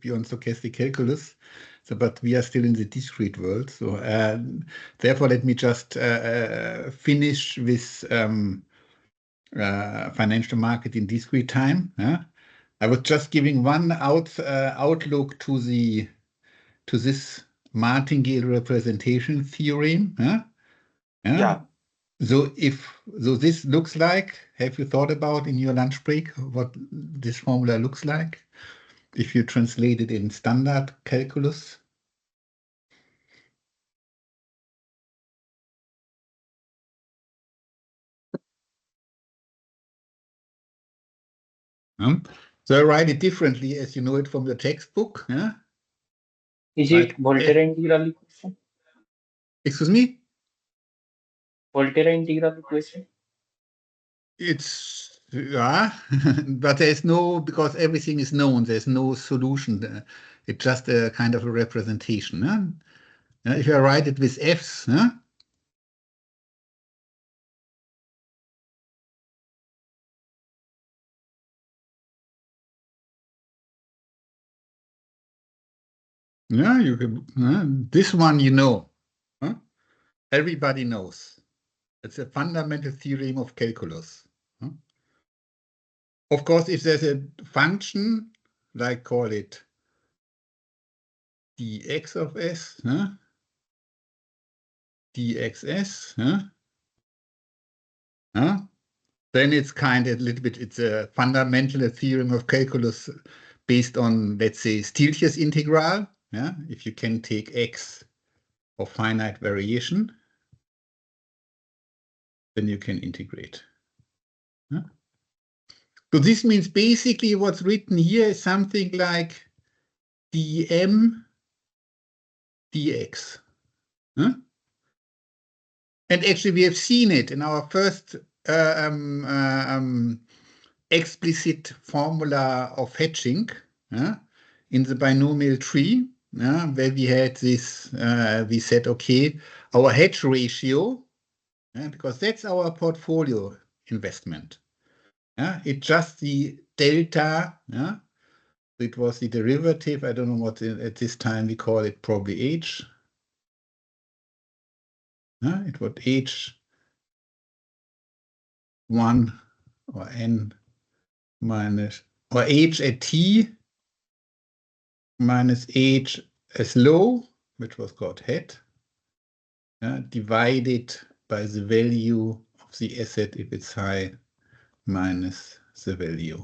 be on stochastic calculus. So, but we are still in the discrete world. So therefore, let me just finish with financial market in discrete time. I was just giving one outlook to this martingale representation theorem. Yeah. So this looks like, have you thought about in your lunch break what this formula looks like if you translate it in standard calculus? So I write it differently as you know it from the textbook. Is Like it Volterra integral equation? Excuse me? Volterra integral equation? It's, but there's no, because everything is known, there's no solution. It's just a kind of a representation. If I write it with F's, yeah, you can, this one you know. Everybody knows. It's a fundamental theorem of calculus. Of course, if there's a function, like call it dx of s, dxs, then it's kind of a little bit, it's a fundamental theorem of calculus based on, let's say, Stieltjes integral. If you can take x of finite variation, then you can integrate. So this means basically what's written here is something like dm dx. And actually we have seen it in our first explicit formula of hedging in the binomial tree, where we had this, we said, okay, our hedge ratio, because that's our portfolio investment. It's just the delta. It was the derivative. I don't know what at this time we call it, probably H. It was H1 or N minus, or H at T minus H as low, which was called head, divided by the value of the asset if it's high, minus the value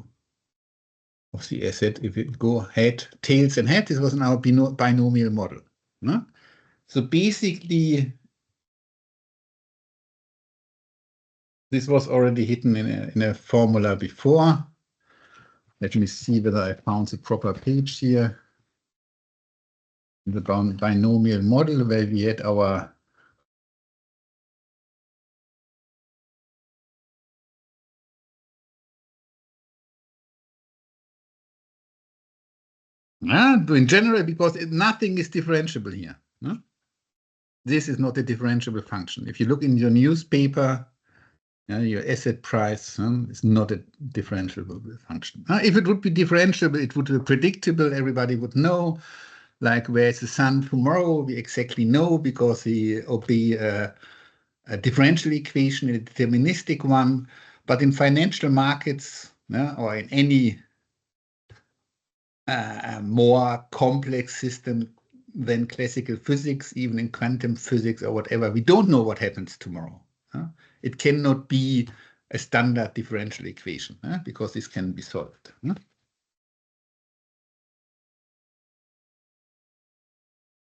of the asset if it go head, tails and head. This was in our binomial model. So basically, this was already hidden in a formula before. Let me see whether I found the proper page here. In the binomial model where we had our in general, because nothing is differentiable here. This is not a differentiable function. If you look in your newspaper, your asset price is not a differentiable function. If it would be differentiable, it would be predictable. Everybody would know, like where's the sun tomorrow? We exactly know because we obey a differential equation, a deterministic one. But in financial markets or in any more complex system than classical physics, even in quantum physics or whatever, we don't know what happens tomorrow. It cannot be a standard differential equation because this can be solved.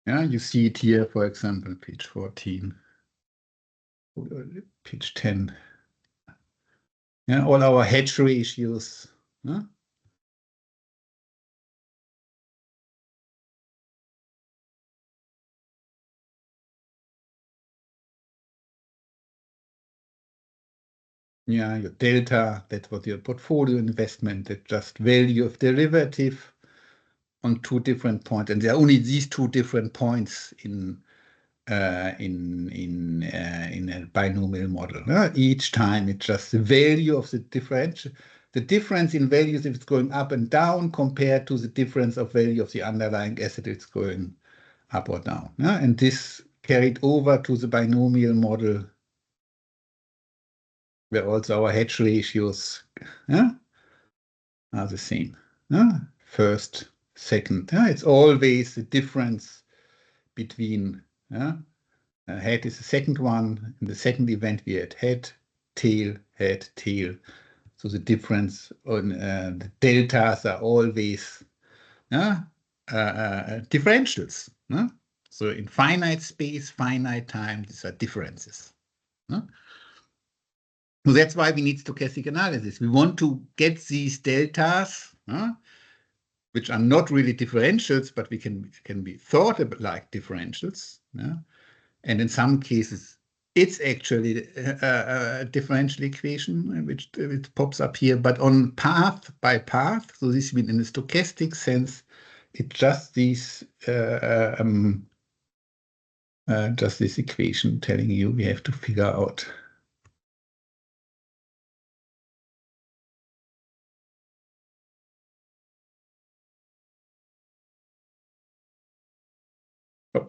You see it here, for example, page 14, page 10. All our hedge ratios. Your delta, that's what your portfolio investment, that's just value of derivative on two different points. And there are only these two different points in a binomial model. Each time it's just the value of the differential, the difference in values if it's going up and down compared to the difference of value of the underlying asset if it's going up or down. And this carried over to the binomial model where also our hedge ratios are the same. First, second. It's always the difference between head is the second one. In the second event, we had head, tail, head, tail. So the difference on the deltas are always differentials. So in finite space, finite time, these are differences. So that's why we need stochastic analysis. We want to get these deltas, which are not really differentials, but can be thought about like differentials. And in some cases, it's actually a differential equation, which pops up here, but on path by path. So this means in a stochastic sense, it's just this equation telling you we have to figure out. Oh.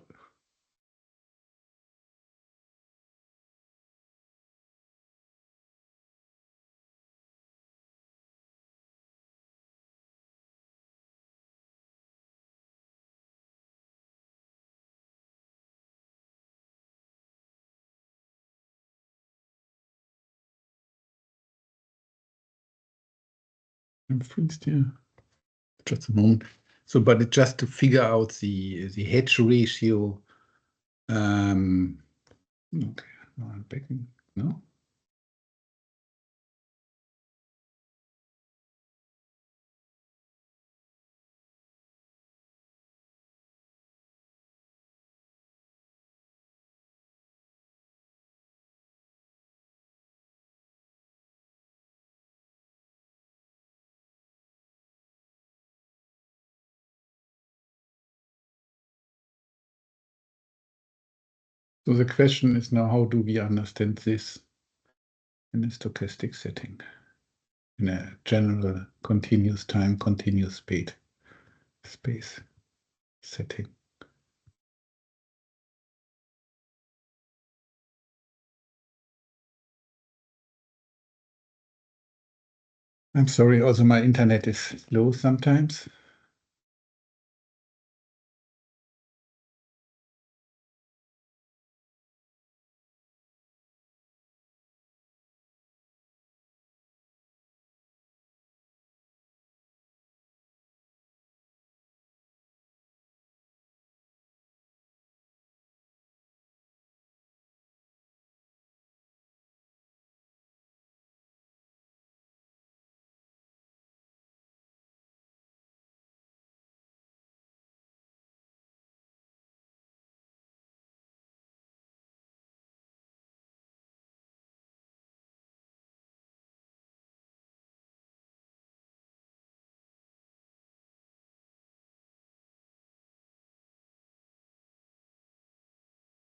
I'm freezed here. Just a moment. So, but it's just to figure out the hedge ratio. Okay, now I'm backing. No. So the question is now, how do we understand this in a stochastic setting, in a general continuous time, continuous space setting? I'm sorry, also my internet is slow sometimes.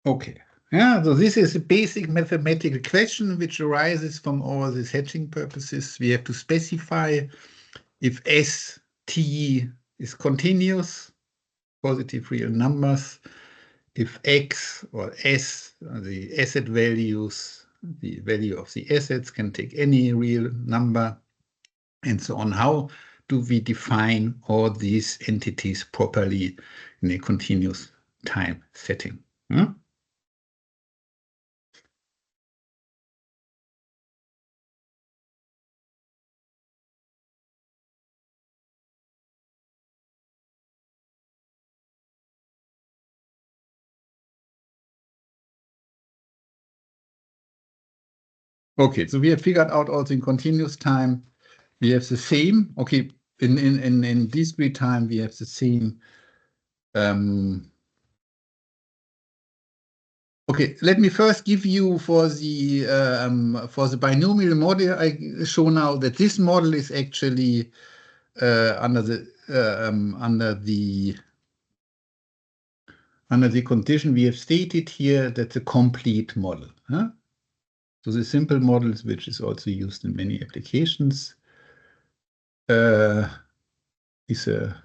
Okay. Yeah, so this is a basic mathematical question which arises from all these hedging purposes. We have to specify if ST is continuous, positive real numbers, if X or S are the asset values, the value of the assets can take any real number, and so on. How do we define all these entities properly in a continuous time setting? Okay, so we have figured out also in continuous time, we have the same. Okay, in discrete time, we have the same. Okay, let me first give you for the binomial model I show now that this model is actually under the condition we have stated here that the complete model. So the simple models, which is also used in many applications, is a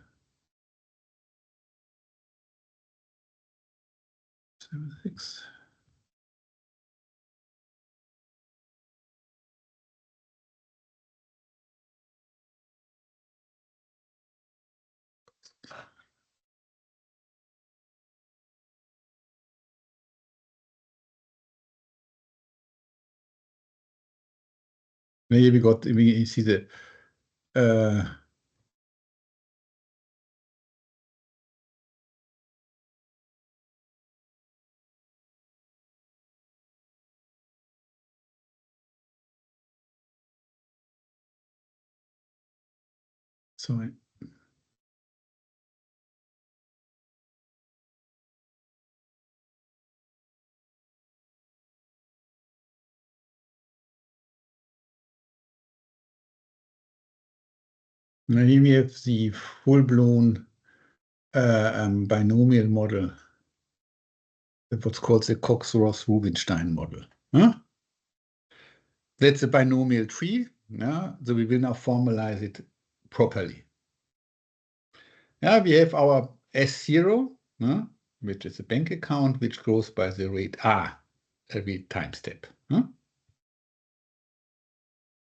76. Maybe we see the sorry. Now here we have the full-blown binomial model, what's called the Cox-Ross-Rubinstein model. Huh? That's a binomial tree. Yeah? So we will now formalize it properly. Yeah, we have our S0, which is a bank account which grows by the rate R every time step.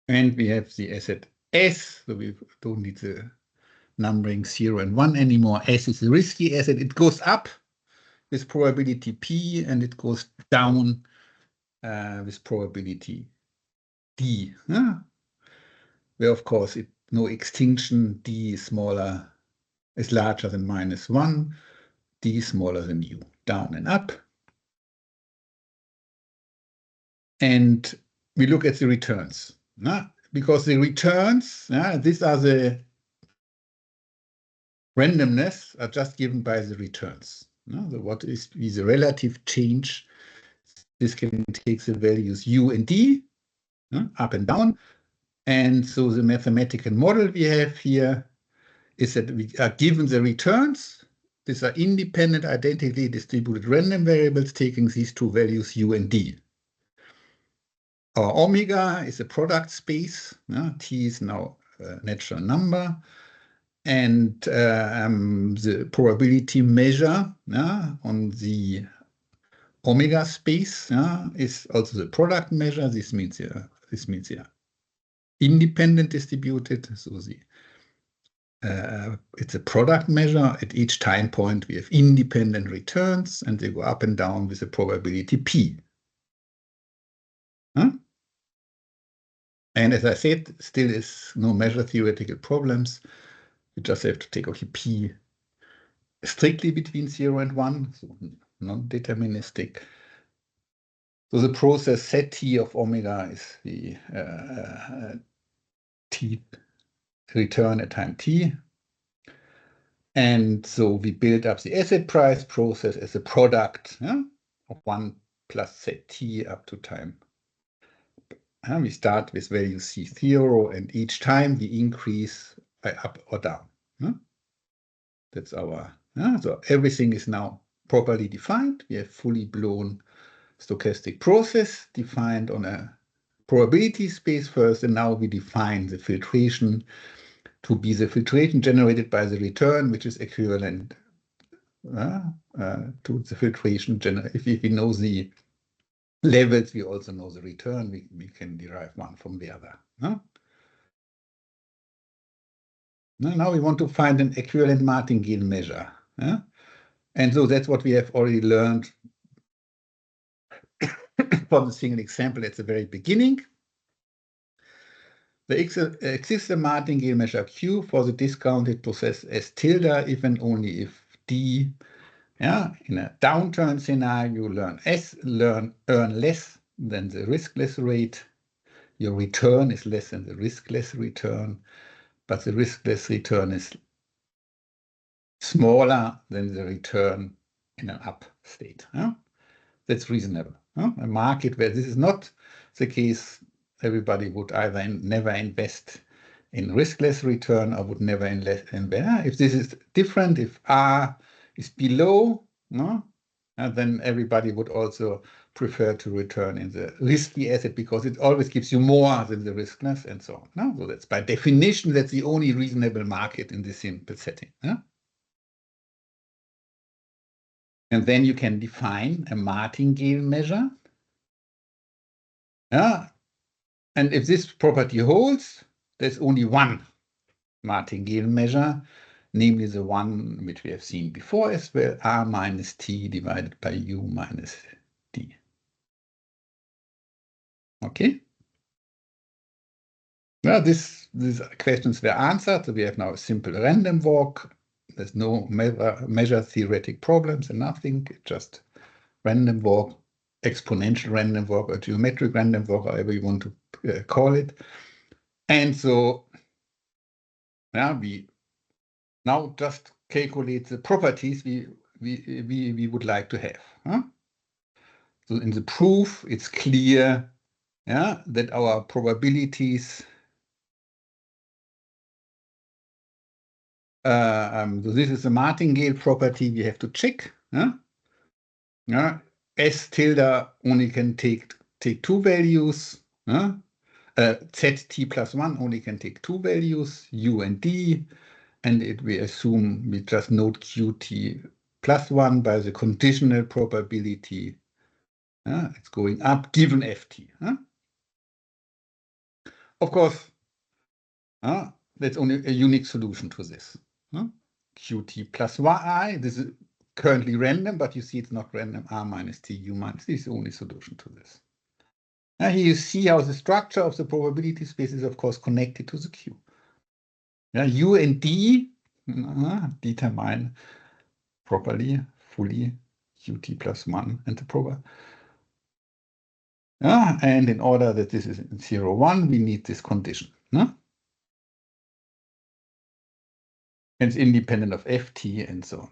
And we have the asset S, so we don't need the numbering 0 and 1 anymore. S is a risky asset. It goes up with probability P, and it goes down with probability D. Where, of course, no extinction, D is larger than -1, D is smaller than U, down and up. And we look at the returns, because the returns, these are the randomness are just given by the returns. So what is the relative change? This can take the values U and D, up and down. And so the mathematical model we have here is that we are given the returns. These are independent, identically distributed random variables taking these two values U and D. Our omega is a product space. T is now a natural number. And the probability measure on the omega space is also the product measure. This means independent distributed. So it's a product measure. At each time point, we have independent returns, and they go up and down with a probability P. And as I said, still is no measure theoretical problems. You just have to take, okay, P strictly between 0 and 1, so non-deterministic. So the process set T of omega is the T return at time T. And so we build up the asset price process as a product of 1 plus set T up to time. We start with value C0, and each time we increase by up or down. That's our, so everything is now properly defined. We have fully blown stochastic process defined on a probability space first, and now we define the filtration to be the filtration generated by the return, which is equivalent to the filtration. If we know the levels, we also know the return. We can derive one from the other. Now we want to find an equivalent martingale measure. And so that's what we have already learned from the single example at the very beginning. There exists a martingale measure Q for the discounted process S tilde if and only if D, in a downturn scenario, earn less than the riskless rate. Your return is less than the riskless return, but the riskless return is smaller than the return in an up state. That's reasonable. A market where this is not the case, everybody would either never invest in riskless return or would never invest. If this is different, if R is below, then everybody would also prefer to return in the risky asset because it always gives you more than the riskless and so on. No? So that's by definition, that's the only reasonable market in this simple setting. Yeah? And then you can define a martingale measure. Yeah? And if this property holds, there's only one martingale measure, namely the one which we have seen before as well, R minus T divided by U minus D. Okay? Well, these questions were answered. So we have now a simple random walk. There's no measure theoretic problems and nothing, just random walk, exponential random walk, or geometric random walk, however you want to call it. And so yeah, we now just calculate the properties we would like to have. Huh? So in the proof, it's clear that our probabilities, so this is a martingale property we have to check. S tilde only can take two values. ZT plus 1 only can take two values, U and D. And we assume we just note QT plus 1 by the conditional probability. It's going up given FT. Of course, that's only a unique solution to this. QT plus yi, this is currently random, but you see it's not random. R minus T, U minus T is the only solution to this. Here you see how the structure of the probability space is, of course, connected to the Q. U and D determine properly, fully, QT plus 1 and the proper. And in order that this is 0, 1, we need this condition. And it's independent of FT and so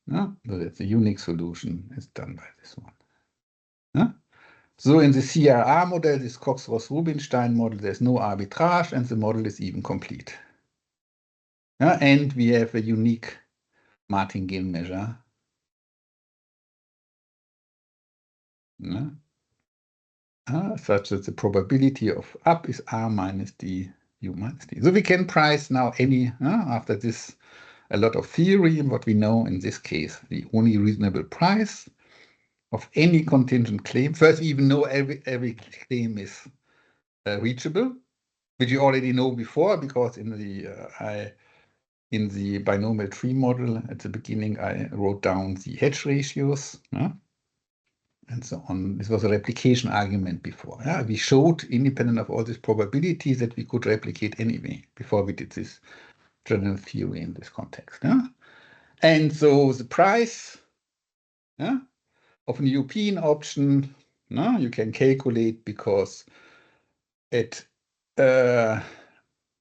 on. So that's a unique solution is done by this one. So in the CRR model, this Cox-Ross-Rubinstein model, there's no arbitrage and the model is even complete. And we have a unique martingale measure. Such that the probability of up is R minus D, U minus D. So we can price now any, after this, a lot of theory, and what we know in this case, the only reasonable price of any contingent claim. First, we even know every claim is reachable, which you already know before, because in the binomial tree model at the beginning, I wrote down the hedge ratios. And so on. This was a replication argument before. We showed, independent of all these probabilities, that we could replicate anyway before we did this general theory in this context. And so the price of an European option, you can calculate because at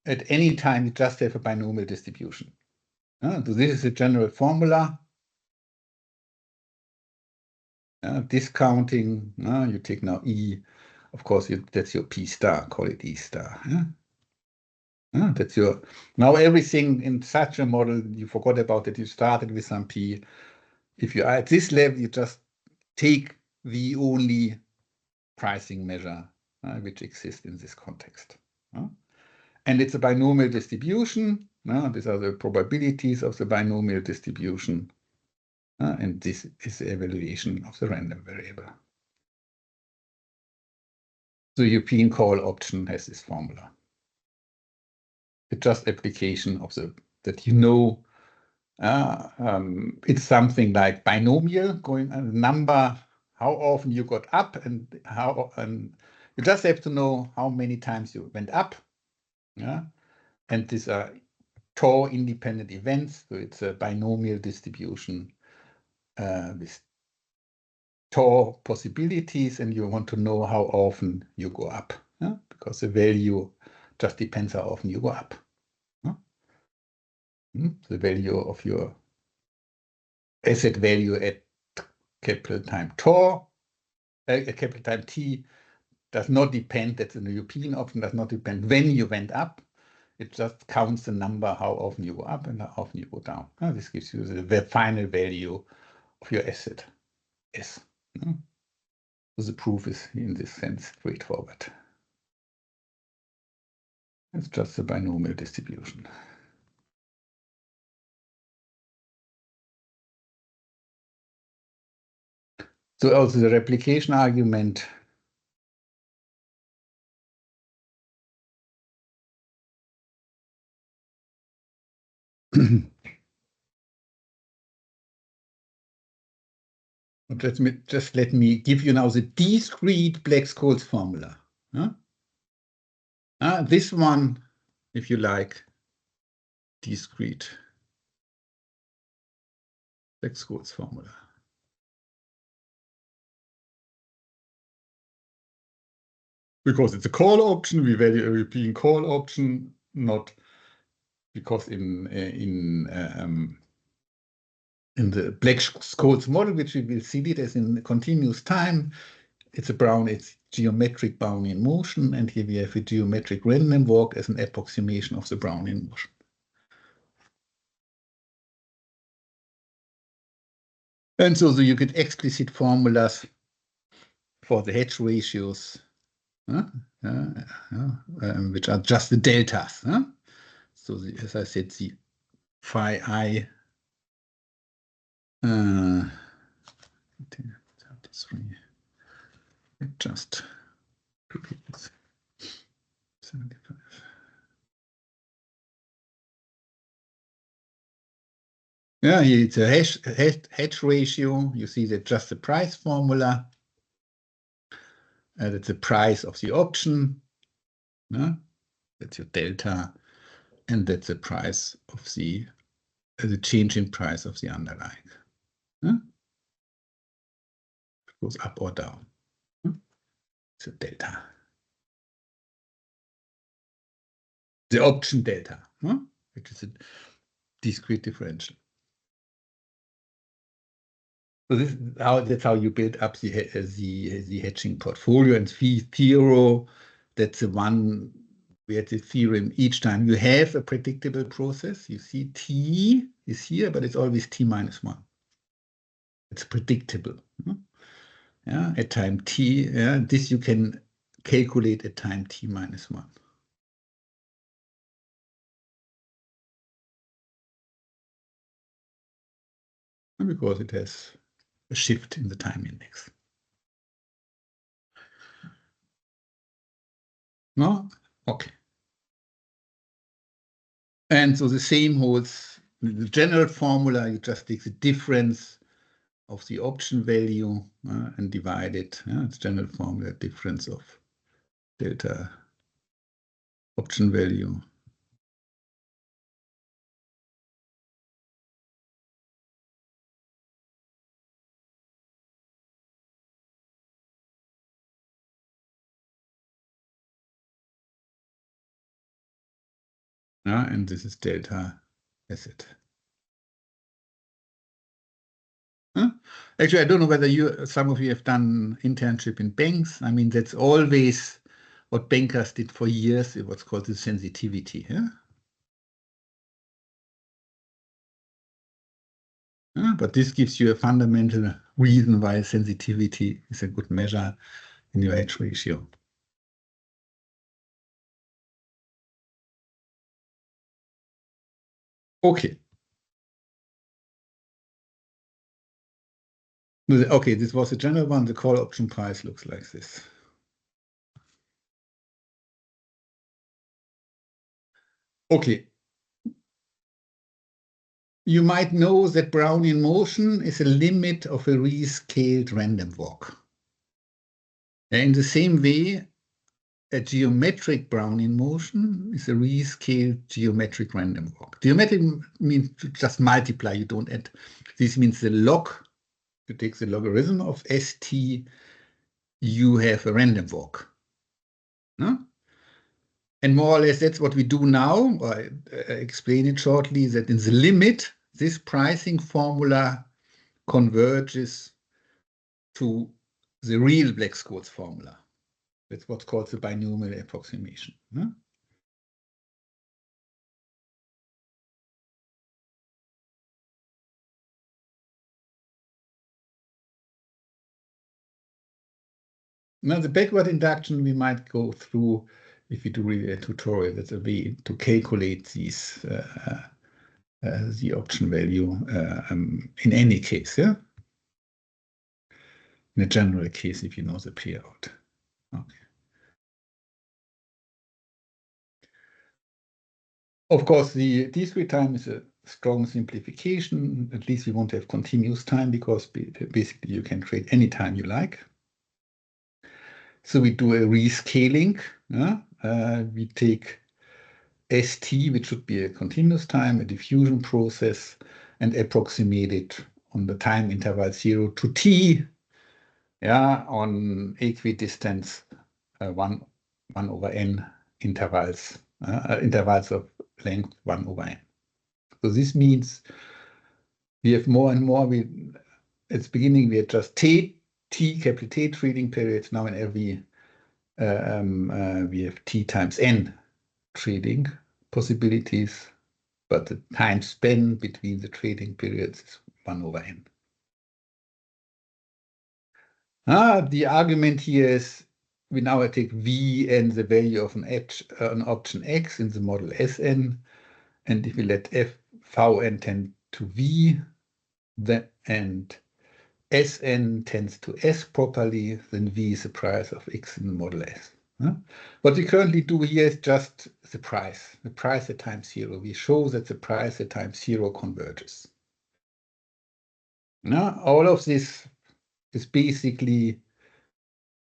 any time you just have a binomial distribution. So this is a general formula. Discounting, you take now E, of course, that's your P star, call it E star. That's your, now everything in such a model, you forgot about it, you started with some P. If you are at this level, you just take the only pricing measure which exists in this context. And it's a binomial distribution. These are the probabilities of the binomial distribution. And this is the evaluation of the random variable. The European call option has this formula. It's just application of that it's something like binomial going a number, how often you got up and you just have to know how many times you went up. And these are tau independent events, so it's a binomial distribution with tau possibilities, and you want to know how often you go up, because the value just depends how often you go up. The value of your asset value at capital time tau, capital time t, does not depend, that's an European option, does not depend when you went up. It just counts the number, how often you go up and how often you go down. This gives you the final value of your asset S. So the proof is in this sense straightforward. It's just a binomial distribution. So also the replication argument let me give you now the discrete Black-Scholes formula. This one, if you like, discrete Black-Scholes formula. Because it's a call option, we value a repeating call option, not because in the Black-Scholes model, which we will see it as in continuous time, it's geometric Brownian motion, and here we have a geometric random walk as an approximation of the Brownian motion. And so you get explicit formulas for the hedge ratios, which are just the deltas. So as I said, the phi I 33. Just repeat this. 75. Yeah, here it's a hedge ratio. You see that just the price formula. That's the price of the option. That's your delta. And that's the price of the change in price of the underlying. It goes up or down. It's a delta. The option delta, which is a discrete differential. So that's how you build up the hedging portfolio. And phi zero, that's the one where the theorem each time you have a predictable process. You see t is here, but it's always t minus 1. It's predictable. At time t, this you can calculate at time t minus 1. Because it has a shift in the time index. No? Okay. And so the same holds the general formula. You just take the difference of the option value and divide it. It's general formula, difference of delta option value. And this is delta asset. Actually, I don't know whether some of you have done internship in banks. I mean, that's always what bankers did for years. It was called the sensitivity. But this gives you a fundamental reason why sensitivity is a good measure in your hedge ratio. Okay. Okay, this was the general one. The call option price looks like this. Okay. You might know that Brownian motion is a limit of a rescaled random walk. In the same way, a geometric Brownian motion is a rescaled geometric random walk. Geometric means to just multiply, you don't add. This means the log, you take the logarithm of st, you have a random walk. And more or less, that's what we do now. I explain it shortly, that in the limit, this pricing formula converges to the real Black-Scholes formula. That's what's called the binomial approximation. Now the backward induction we might go through if we do really a tutorial. That's a way to calculate these the option value in any case, yeah. In a general case, if you know the payout. Okay. Of course, the T03 time is a strong simplification. At least we won't have continuous time because basically you can trade any time you like. So we do a rescaling. We take ST, which should be a continuous time, a diffusion process, and approximate it on the time interval 0 to t, yeah, on equidistance 1/n intervals, intervals of length 1/n. So this means we have more and more. At the beginning we had just T capital T trading periods. Now in every we have T times n trading possibilities, but the time span between the trading periods is 1/n. The argument here is we now take V and the value of an option X in the model Sn, and if we let Vn tend to V, and Sn tends to S properly, then V is the price of X in the model S. What we currently do here is just the price at time 0. We show that the price at time 0 converges. Now, all of this is basically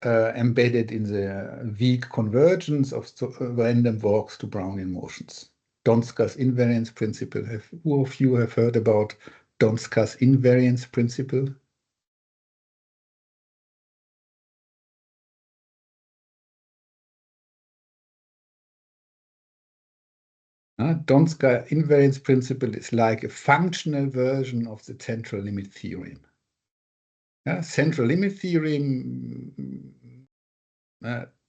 embedded in the weak convergence of random walks to Brownian motions. Donska's invariance principle. Who of you have heard about Donska's invariance principle? Donska invariance principle is like a functional version of the central limit theorem. Central limit theorem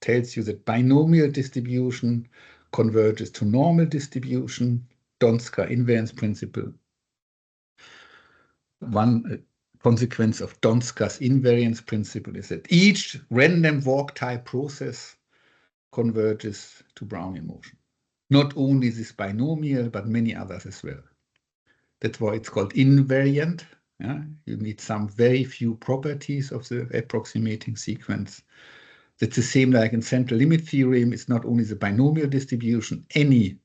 tells you that binomial distribution converges to normal distribution. Donska invariance principle. One consequence of Donska's invariance principle is that each random walk type process converges to Brownian motion. Not only this binomial, but many others as well. That's why it's called invariant. You need some very few properties of the approximating sequence. That's the same like in central limit theorem. It's not only the binomial distribution, any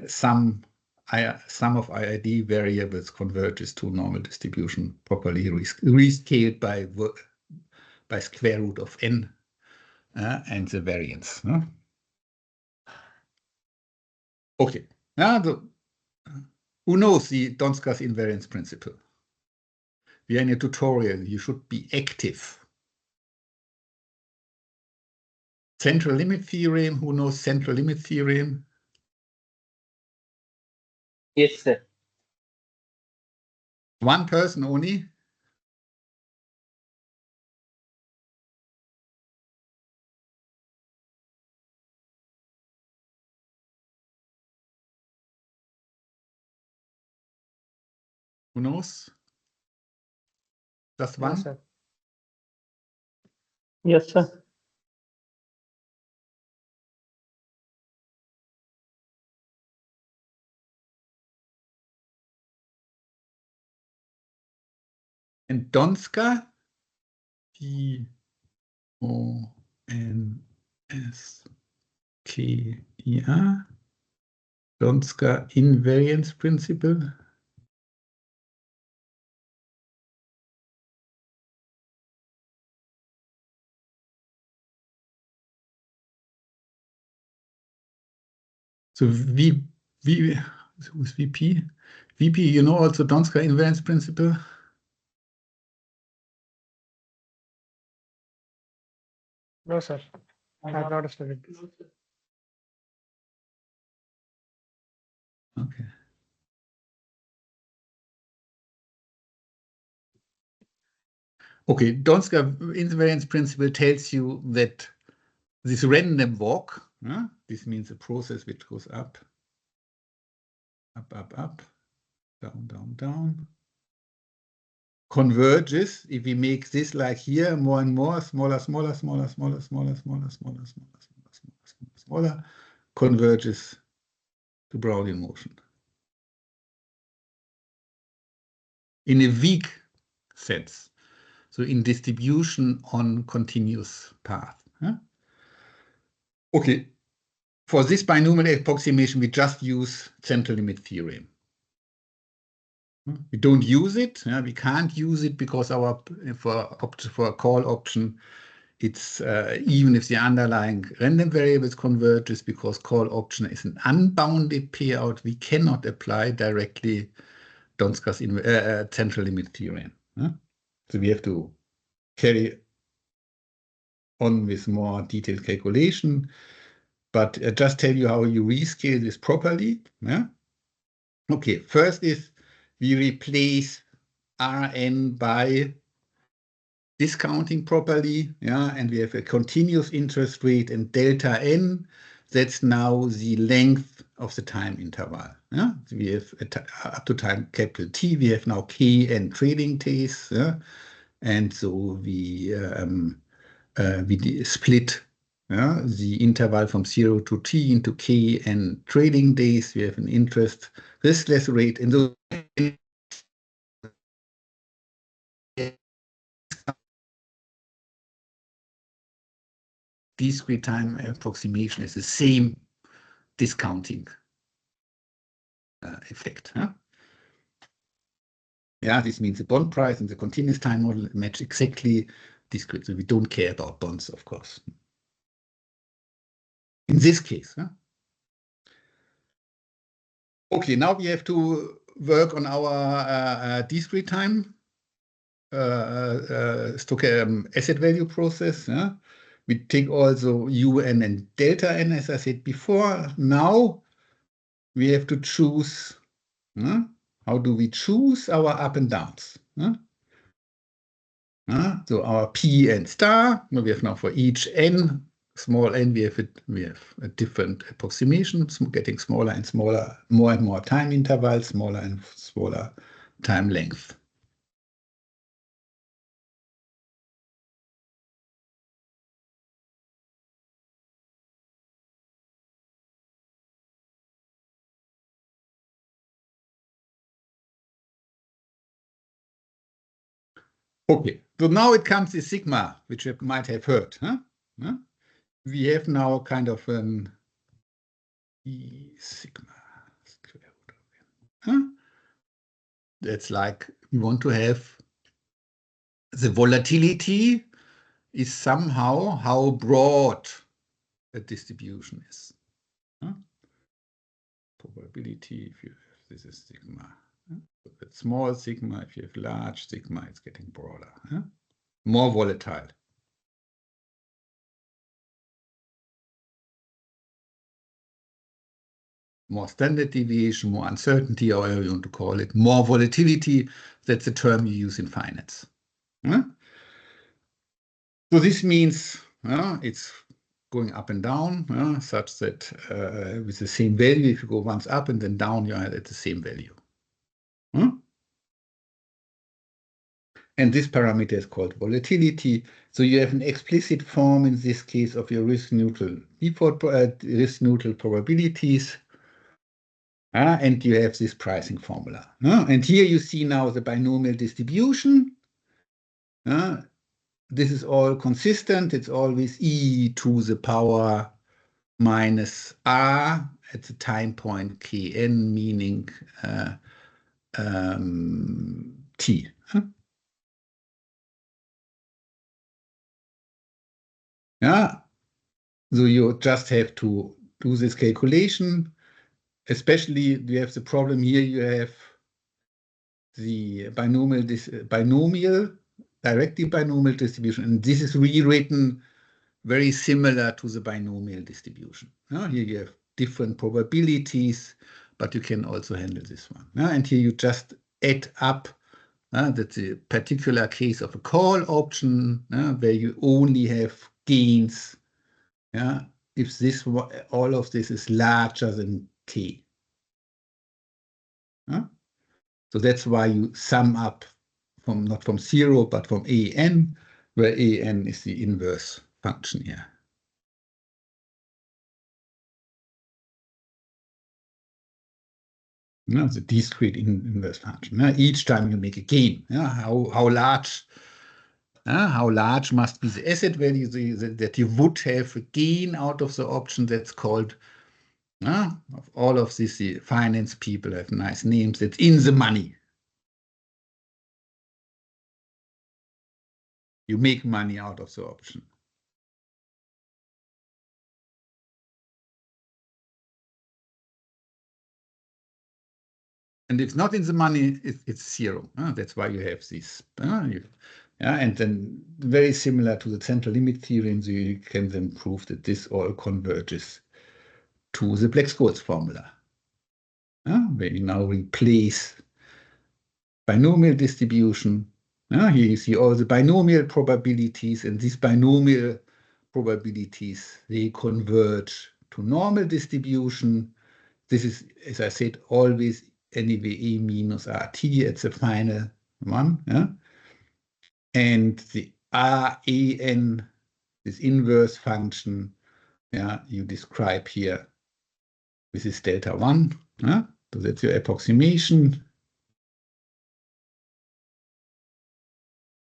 sum of IID variables converges to normal distribution properly rescaled by square root of n and the variance. Okay. Who knows the Donska's invariance principle? We are in a tutorial. You should be active. Central limit theorem. Who knows central limit theorem? Yes, sir. One person only? Who knows? Just one? Yes, sir. Yes, sir. And Donska? D-O-N-S-K-I-A. Donska invariance principle. So who's VP? VP, you know also Donska invariance principle? No, sir. I have not studied this. Okay. Okay, Donska invariance principle tells you that this random walk, this means a process which goes up, down, converges if we make this like here, more and more, smaller, converges to Brownian motion. In a weak sense, so in distribution on continuous path. Okay, for this binomial approximation, we just use central limit theorem. We don't use it. We can't use it because for a call option, it's even if the underlying random variables converges, because call option is an unbounded payout, we cannot apply directly Donska's central limit theorem. So we have to carry on with more detailed calculation, but just tell you how you rescale this properly. Okay, first is we replace Rn by discounting properly, and we have a continuous interest rate, and delta n, that's now the length of the time interval. So we have up to time capital T, we have now k and trading days, and so we split the interval from 0 to t into k and trading days. We have an interest riskless rate, and so discrete time approximation is the same discounting effect. This means the bond price and the continuous time model match exactly discrete. So we don't care about bonds, of course. In this case. Okay, now we have to work on our discrete time asset value process. We take also UN and delta n, as I said before. Now we have to choose. How do we choose our up and downs? So our P and star, we have now for each n, small n, we have a different approximation, getting smaller and smaller, more and more time intervals, smaller and smaller time length. Okay, so now it comes the sigma, which you might have heard. We have now kind of an E sigma square root of n. That's like we want to have the volatility is somehow how broad a distribution is. Probability, if you have, this is sigma. With small sigma, if you have large sigma, it's getting broader, more volatile. More standard deviation, more uncertainty, however you want to call it, more volatility. That's the term you use in finance. So this means it's going up and down, such that with the same value, if you go once up and then down, you're at the same value. And this parameter is called volatility. So you have an explicit form in this case of your risk-neutral default, risk-neutral probabilities. And you have this pricing formula. And here you see now the binomial distribution. This is all consistent. It's always e to the power minus r at the time point kn, meaning t. So you just have to do this calculation. Especially, you have the problem here. You have the directly binomial distribution, and this is rewritten very similar to the binomial distribution. Here you have different probabilities, but you can also handle this one. And here you just add up. That's a particular case of a call option where you only have gains. If all of this is larger than k. So that's why you sum up not from 0, but from an, where an is the inverse function here. No, the discrete inverse function. Each time you make a gain, how large must be the asset value that you would have a gain out of the option? That's called, of all of this, the finance people have nice names. That's in the money. You make money out of the option. And if not in the money, it's 0. That's why you have this. And then very similar to the central limit theorem, so you can then prove that this all converges to the Black-Scholes formula. Where you now replace binomial distribution. Here you see all the binomial probabilities, and these binomial probabilities, they converge to normal distribution. This is, as I said, always anyway A minus RT at the final one. And the RAN, this inverse function, you describe here with this delta 1. So that's your approximation.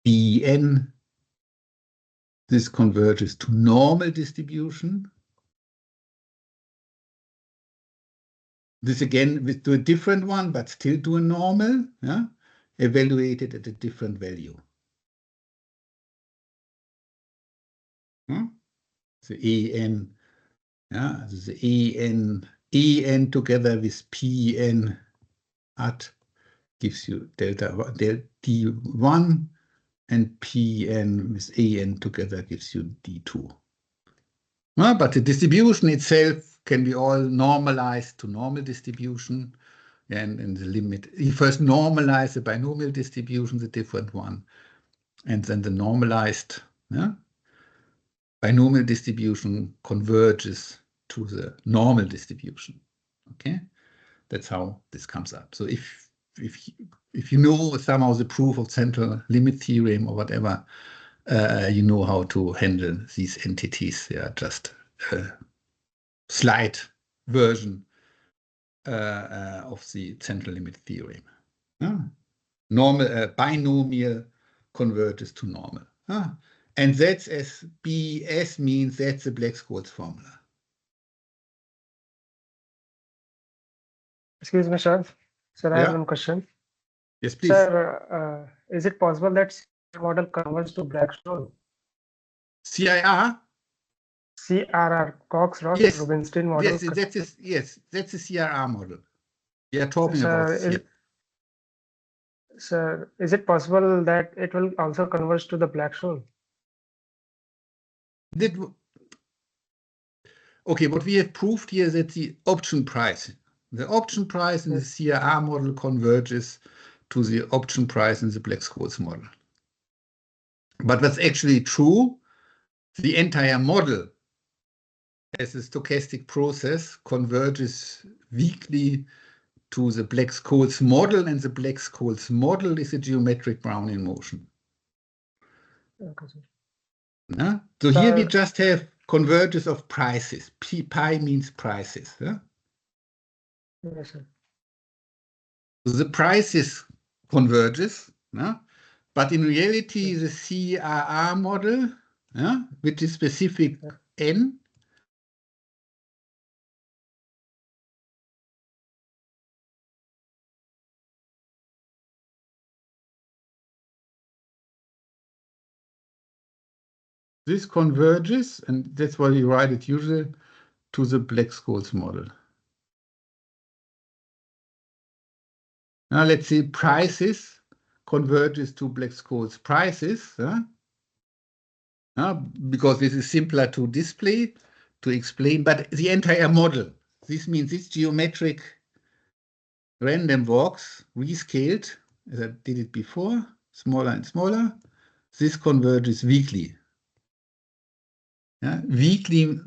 Bn, this converges to normal distribution. This again to a different one, but still to a normal, evaluated at a different value. The an, the an together with Pn at gives you delta d1, and Pn with an together gives you d2. But the distribution itself can be all normalized to normal distribution. And in the limit, you first normalize the binomial distribution, the different one, and then the normalized binomial distribution converges to the normal distribution. Okay, that's how this comes up. So if you know somehow the proof of central limit theorem or whatever, you know how to handle these entities. They are just a slight version of the central limit theorem. Normal binomial converges to normal. And that's as BS means that's the Black-Scholes formula. Excuse me, sir. Sir, I have one question. Yes, please. Sir, is it possible that model converges to Black-Scholes? CIR? CRR, Cox-Ross Yes. Rubinstein model. Yes, that's a CRR model. We are talking about CRR. Sir, is it possible that it will also converge to the Black-Scholes? Okay, what we have proved here is that the option price in the CRR model converges to the option price in the Black-Scholes model. But what's actually true, the entire model as a stochastic process converges weakly to the Black-Scholes model, and the Black-Scholes model is a geometric Brownian motion. Okay, sir. So here we just have convergence of prices. Pi means prices. Yes, sir. So the prices converges, but in reality, the CRR model, which is specific n, this converges, and that's why you write it usually, to the Black-Scholes model. Now let's say prices converges to Black-Scholes prices, because this is simpler to display, to explain, but the entire model, this means this geometric random walks rescaled, as I did it before, smaller and smaller, this converges weakly. Weakly,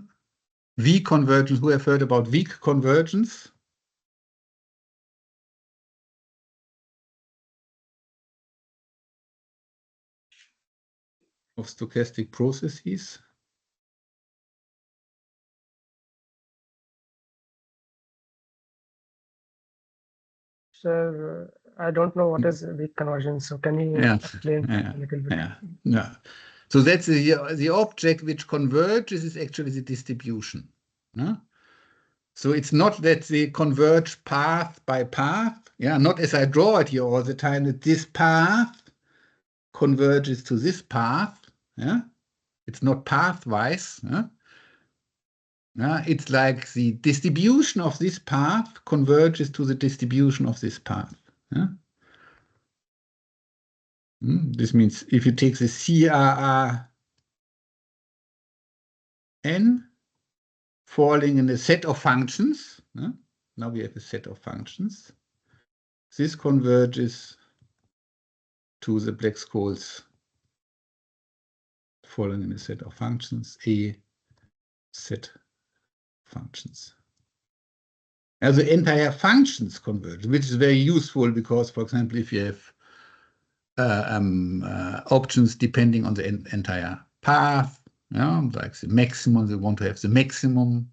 weak convergence, who have heard about weak convergence? of stochastic processes. Sir, I don't know what is weak conversion. So can you explain a little bit? Yeah. So that's the object which converges is actually the distribution. So it's not that they converge path by path. Not as I draw it here all the time, that this path converges to this path. It's not pathwise. It's like the distribution of this path converges to the distribution of this path. This means if you take the CRR n falling in a set of functions, now we have a set of functions, this converges to the Black-Scholes falling in a set of functions, a set functions. And the entire functions converge, which is very useful because, for example, if you have options depending on the entire path, like the maximum, they want to have the maximum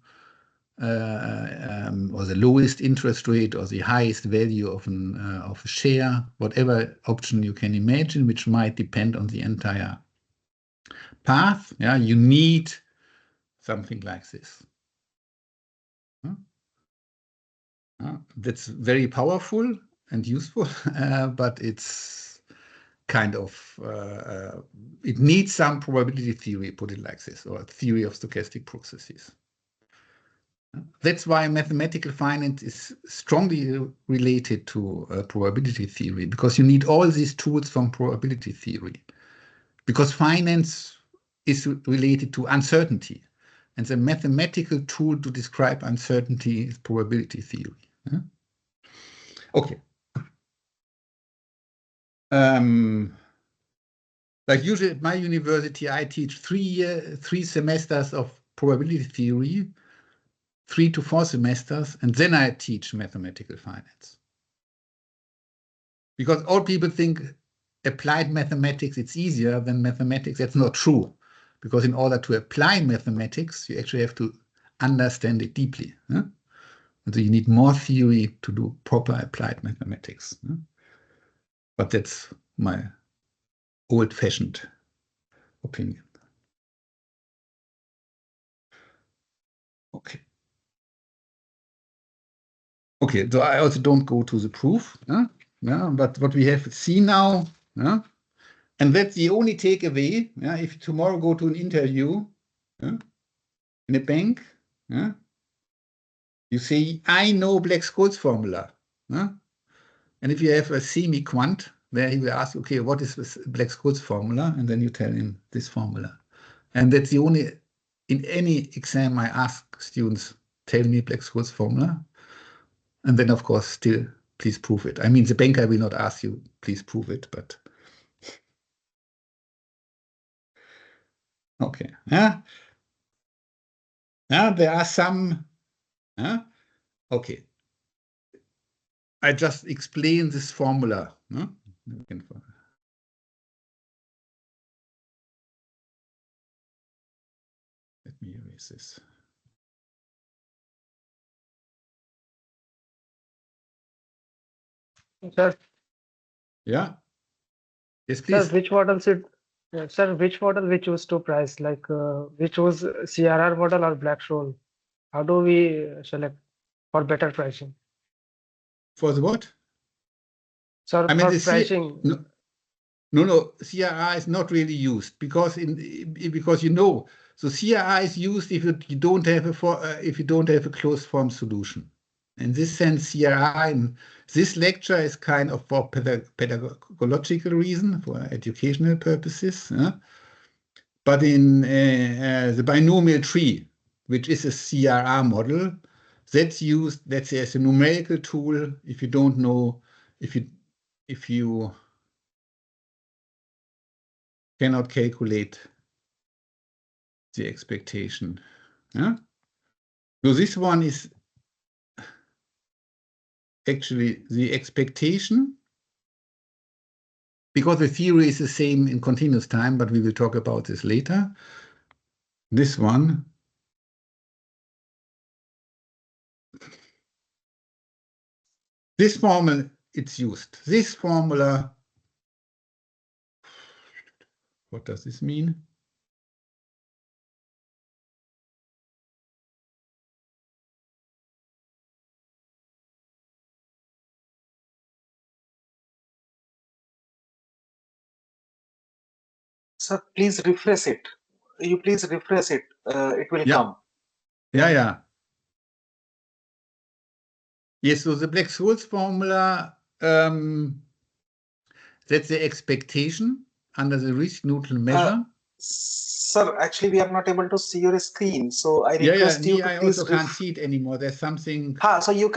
or the lowest interest rate or the highest value of a share, whatever option you can imagine, which might depend on the entire path. You need something like this. That's very powerful and useful, but it's kind of, it needs some probability theory, put it like this, or theory of stochastic processes. That's why mathematical finance is strongly related to probability theory, because you need all these tools from probability theory. Because finance is related to uncertainty, and the mathematical tool to describe uncertainty is probability theory. Okay. Like usually at my university, I teach 3 semesters of probability theory, 3 to 4 semesters, and then I teach mathematical finance. Because all people think applied mathematics, it's easier than mathematics. That's not true. Because in order to apply mathematics, you actually have to understand it deeply. And so you need more theory to do proper applied mathematics. But that's my old-fashioned opinion. Okay. Okay, so I also don't go to the proof. But what we have seen now, and that's the only takeaway. If you tomorrow go to an interview in a bank, you say, I know Black-Scholes formula. And if you have a semi-quant, where he will ask, okay, what is this Black-Scholes formula? And then you tell him this formula. And that's the only, in any exam I ask students, tell me Black-Scholes formula. And then, of course, still, please prove it. I mean, the banker will not ask you, please prove it, but. Okay. There are some. Okay. I just explain this formula. Let me erase this. Sir. Yeah. Yes, please. Sir, which model should, sir, which model we choose to price? Like we choose CRR model or Black-Scholes? How do we select for better pricing? For the what? Sir, I mean, for pricing. No, CRR is not really used because so CRR is used if you don't have a closed form solution. In this sense, CRR in this lecture is kind of for pedagogical reason, for educational purposes. But in the binomial tree, which is a CRR model, that's used. That's as a numerical tool. If you don't know, if you cannot calculate the expectation. So this one is actually the expectation because the theory is the same in continuous time, but we will talk about this later. This one. This formula, it's used. This formula, what does this mean? Sir, please refresh it. You please refresh it. It will come. Yeah. Yes, so the Black-Scholes formula, that's the expectation under the risk neutral measure. Sir, actually, we are not able to see your screen. So I request you to I please also can't see it anymore. There's something. So you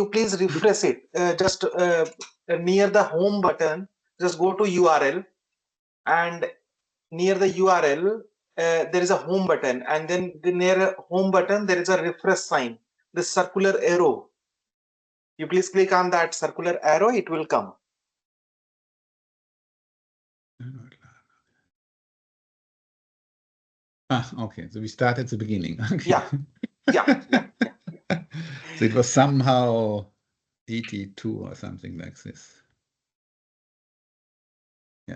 please refresh it. Just near the home button, just go to URL, and near the URL, there is a home button, and then near home button, there is a refresh sign, the circular arrow. You please click on that circular arrow, it will come. Okay, so we start at the beginning. Okay. Yeah. So it was somehow 82 or something like this. Yeah.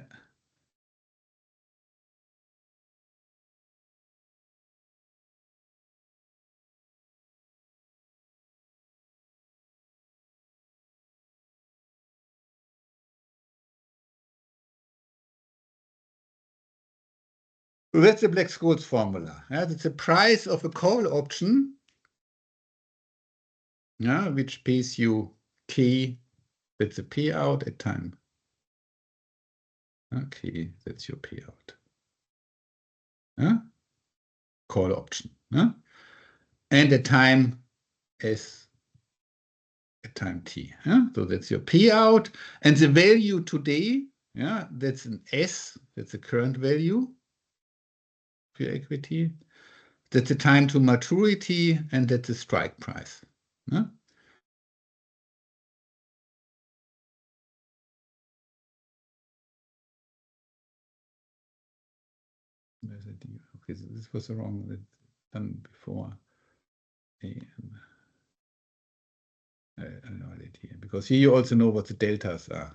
So that's the Black-Scholes formula. That's the price of a call option, which pays you K. That's the payout at time. Okay, that's your payout. Call option. And the time S at time T. So that's your payout. And the value today, that's an S, that's the current value for your equity. That's the time to maturity, and that's the strike price. Okay, so this was wrong done before. I know it here because here you also know what the deltas are.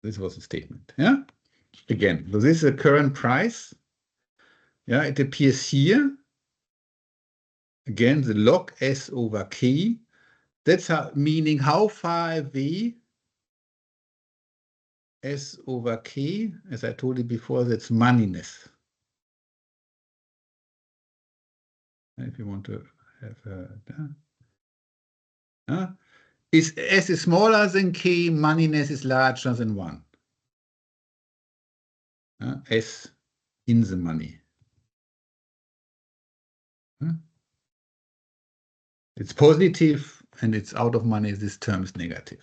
This was a statement. Again, so this is the current price. It appears here. Again, the log S over K. That's meaning how far away S over K, as I told you before, that's moneyness. If you want to have is S is smaller than K, moneyness is larger than 1. S in the money. It's positive and it's out of money, this term is negative.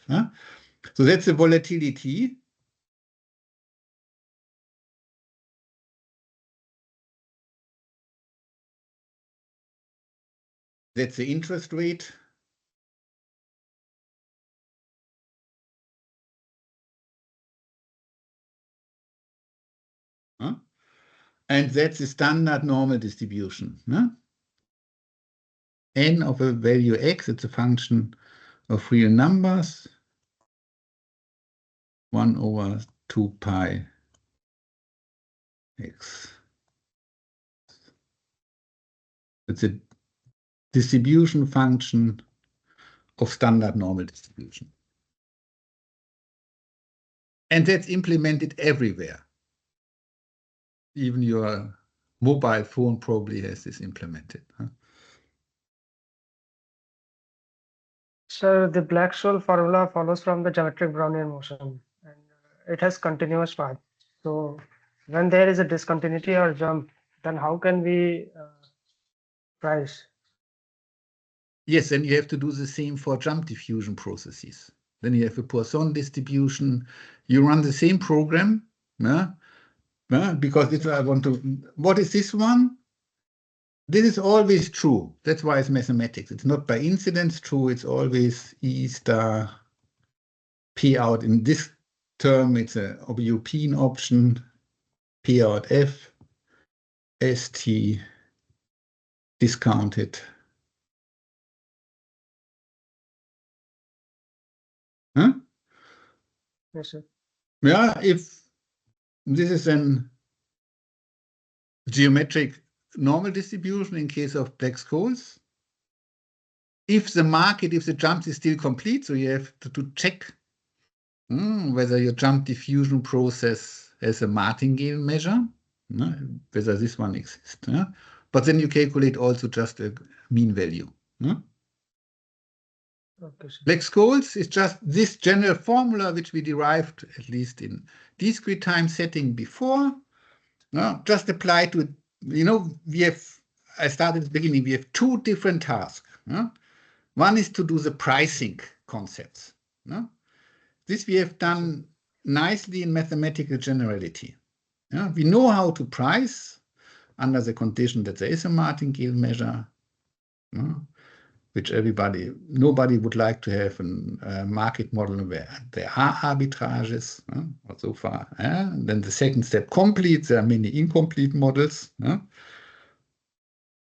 So that's the volatility. That's the interest rate. And that's the standard normal distribution. N of a value x, it's a function of real numbers. 1 over 2 pi x. It's a distribution function of standard normal distribution. And that's implemented everywhere. Even your mobile phone probably has this implemented. So the Black-Scholes formula follows from the geometric Brownian motion, and it has continuous path. So when there is a discontinuity or jump, then how can we price? Yes, and you have to do the same for jump diffusion processes. Then you have a Poisson distribution. You run the same program, because this I want to. What is this one? This is always true. That's why it's mathematics. It's not by incidence true. It's always E star payout in this term, it's a European option, payout F, ST discounted. Huh? Yes, sir. Yeah, if this is an geometric normal distribution in case of black squares, if the jump is still complete, so you have to check whether your jump diffusion process has a martingale measure, whether this one exists. But then you calculate also just a mean value. Okay, sir. Black squares is just this general formula which we derived at least in discrete time setting before. Just apply to, I started at the beginning, we have two different tasks. One is to do the pricing concepts. This we have done nicely in mathematical generality. We know how to price under the condition that there is a martingale measure, which nobody would like to have a market model where there are arbitrages, or so far. And then the second step complete, there are many incomplete models.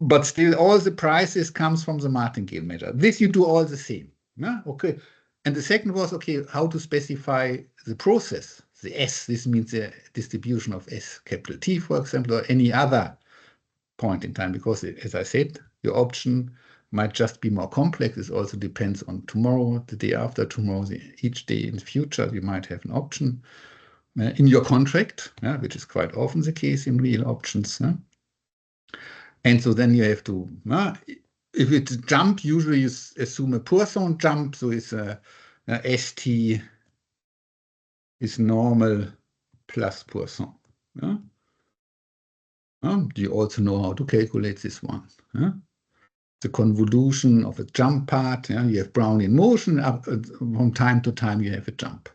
But still all the prices comes from the martingale measure. This you do all the same. Okay. And the second was, okay, how to specify the process, the S. This means the distribution of S capital T, for example, or any other point in time, because as I said, your option might just be more complex. It also depends on tomorrow, the day after tomorrow, each day in the future, you might have an option in your contract, which is quite often the case in real options. And so then you have to, if it's a jump, usually you assume a Poisson jump, so it's a ST is normal plus Poisson. You also know how to calculate this one. The convolution of a jump part, you have Brownian motion, from time to time you have a jump.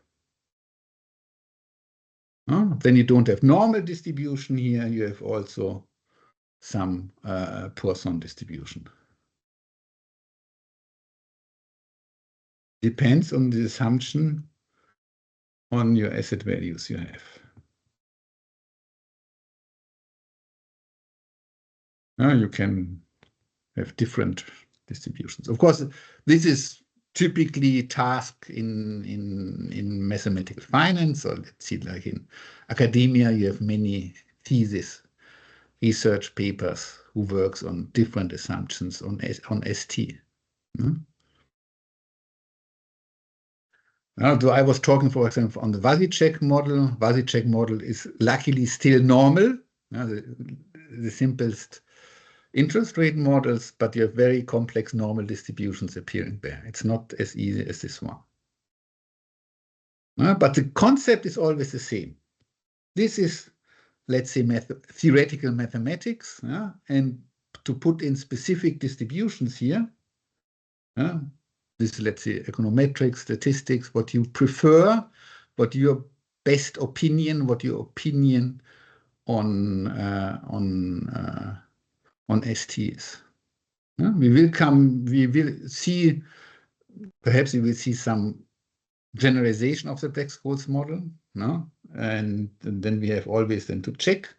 Then you don't have normal distribution here, you have also some Poisson distribution. Depends on the assumption on your asset values you have. You can have different distributions. Of course, this is typically task in mathematical finance, or let's see, like in academia, you have many thesis research papers who works on different assumptions on ST. So I was talking, for example, on the Vasicek model. Vasicek model is luckily still normal, the simplest interest rate models, but you have very complex normal distributions appearing there. It's not as easy as this one. But the concept is always the same. This is, let's say, theoretical mathematics, and to put in specific distributions here, this, let's say, econometrics, statistics, what you prefer, what your best opinion, what your opinion on ST is. We will see, perhaps we will see some generalization of the Black-Scholes model, and then we have always then to check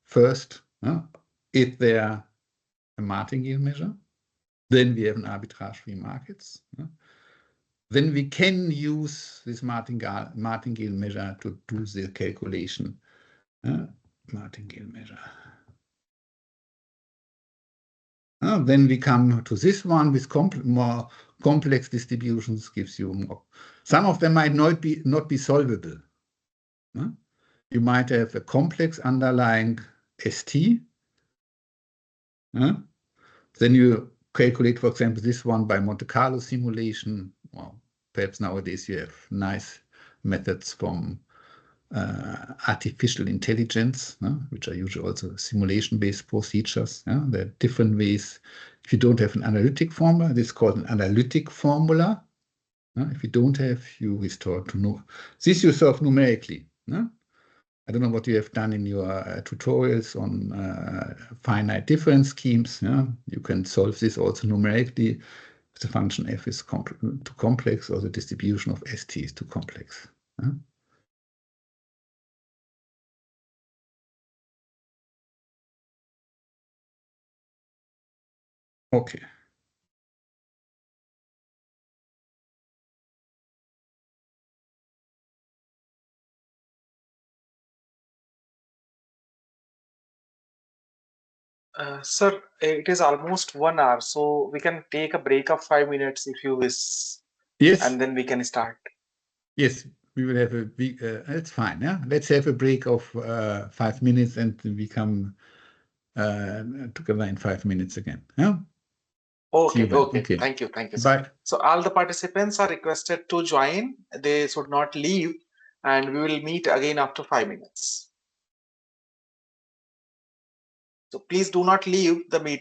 first, if there a martingale measure, then we have an arbitrage-free markets. Then we can use this martingale measure to do the calculation. Martingale measure. Then we come to this one with more complex distributions, gives you more. Some of them might not be solvable. You might have a complex underlying ST. Then you calculate, for example, this one by Monte Carlo simulation. Well, perhaps nowadays you have nice methods from artificial intelligence, which are usually also simulation-based procedures. There are different ways. If you don't have an analytic formula, this is called an analytic formula. If you don't have, you restore to this you solve numerically. I don't know what you have done in your tutorials on finite difference schemes. You can solve this also numerically. the function f is too complex, or the distribution of st is too complex. Huh? Okay. Sir, it is almost 1 hour, so we can take a break of 5 minutes if you wish. Yes. And then we can start. Yes, we will have a big. That's fine. Yeah, let's have a break of 5 minutes, and we come together in 5 minutes again. Yeah. Okay, Okay. okay. Thank you, sir. Bye. So all the participants are requested to join. They should not leave, and we will meet again after 5 minutes. So please do not leave the meeting.